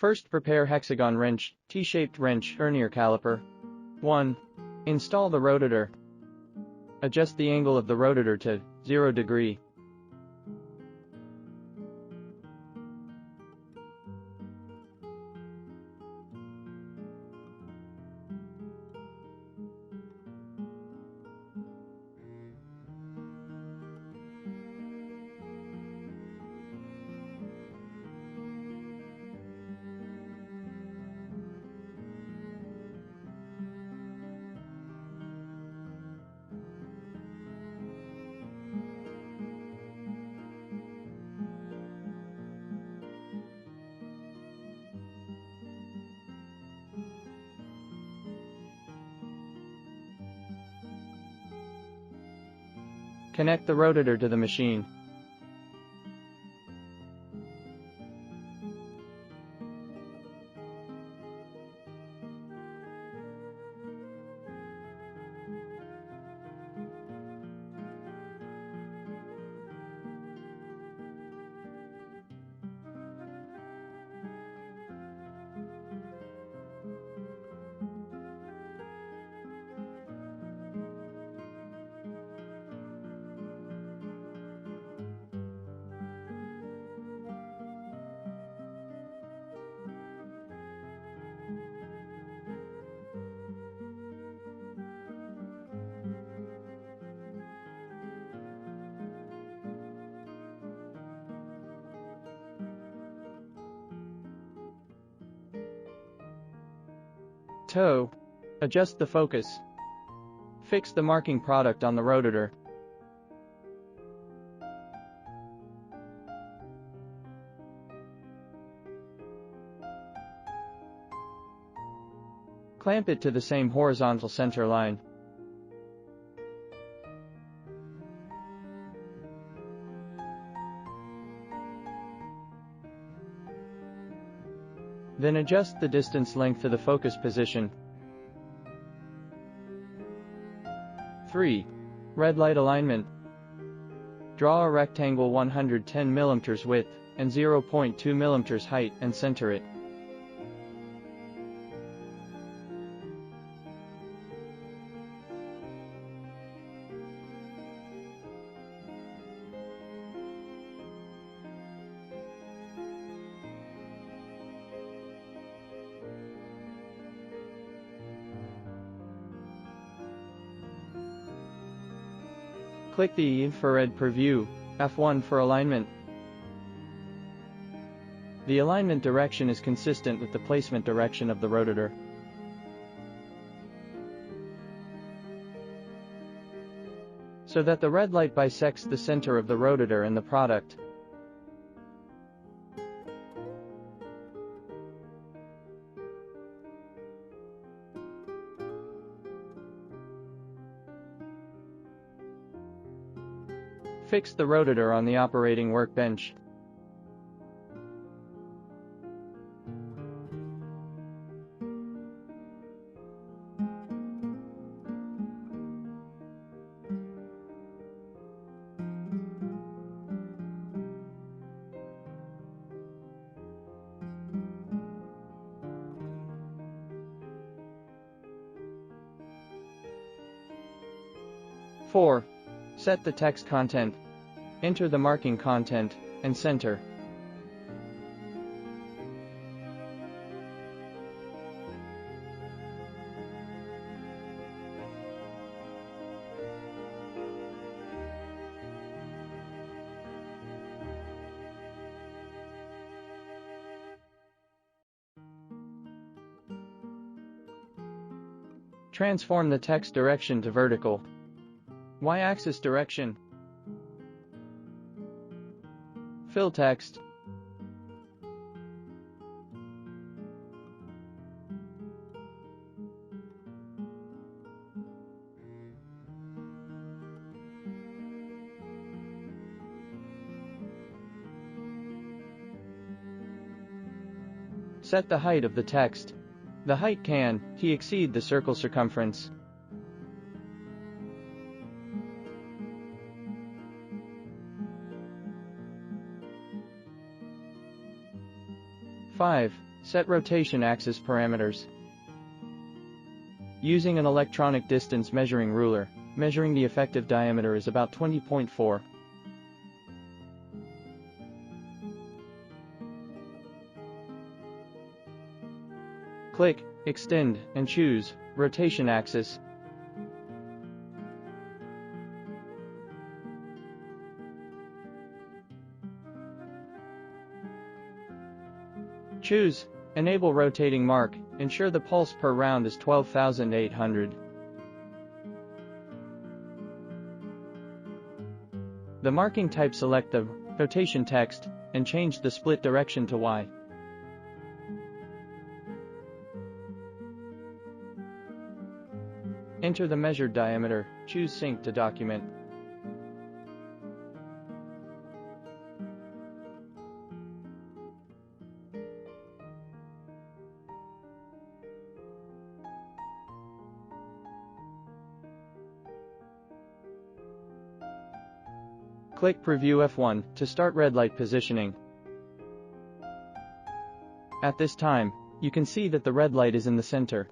First, prepare hexagon wrench, T-shaped wrench, vernier caliper. 1. Install the rotator. Adjust the angle of the rotator to 0 degree. Connect the rotator to the machine. Toe. Adjust the focus. Fix the marking product on the rotator. Clamp it to the same horizontal center line. Then adjust the distance length to the focus position. 3. Red light alignment. Draw a rectangle 110 mm width and 0.2 mm height and center it. Click the infrared preview, F1 for alignment. The alignment direction is consistent with the placement direction of the rotator. So that the red light bisects the center of the rotator and the product. Fix the rotator on the operating workbench. Four. Set the text content. Enter the marking content, and center. Transform the text direction to vertical. Y-axis direction. Fill text. Set the height of the text. The height can exceed the circle circumference. Five. Set rotation axis parameters. Using an electronic distance measuring ruler, measuring the effective diameter is about 20.4. Click Extend and choose Rotation Axis. Choose Enable Rotating Mark. Ensure the pulse per round is 12,800. The marking type, select the rotation text and change the split direction to Y. Enter the measured diameter, choose Sync to document. Click Preview F1 to start red light positioning. At this time, you can see that the red light is in the center.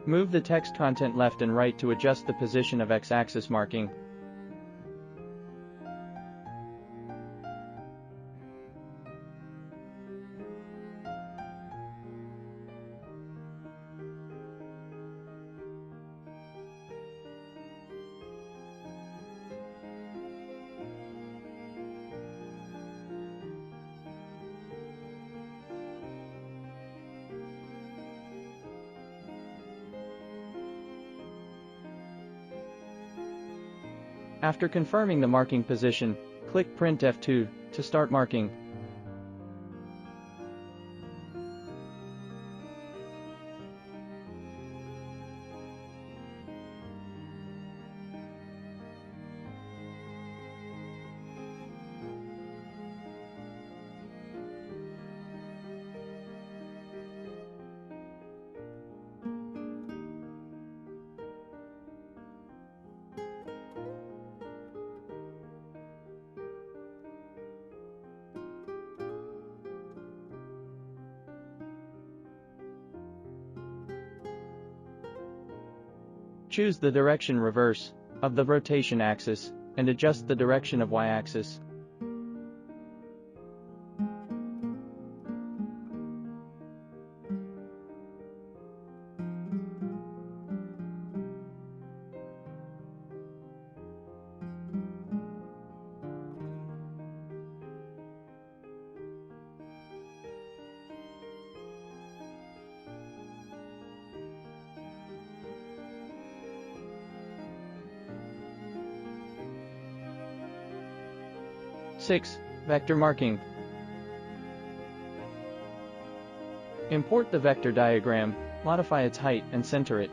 Move the text content left and right to adjust the position of X-axis marking. After confirming the marking position, click Print F2 to start marking. Choose the direction reverse of the rotation axis and adjust the direction of Y-axis. Six. Vector marking. Import the vector diagram, modify its height and center it.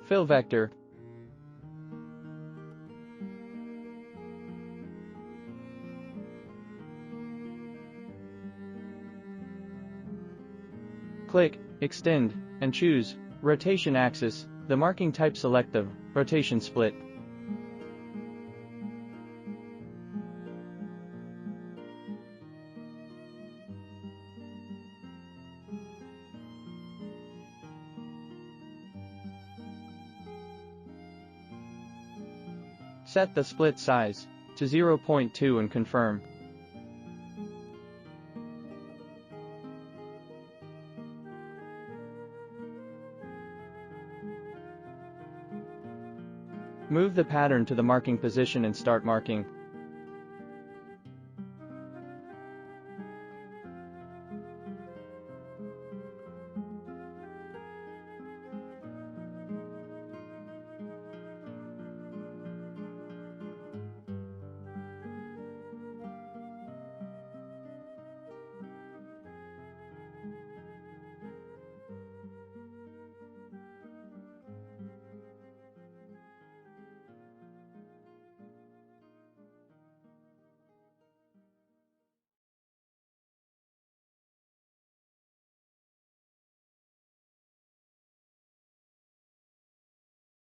Fill vector. Click Extend and choose Rotation Axis. The marking type, select the rotation split. Set the split size to 0.2 and confirm. Move the pattern to the marking position and start marking.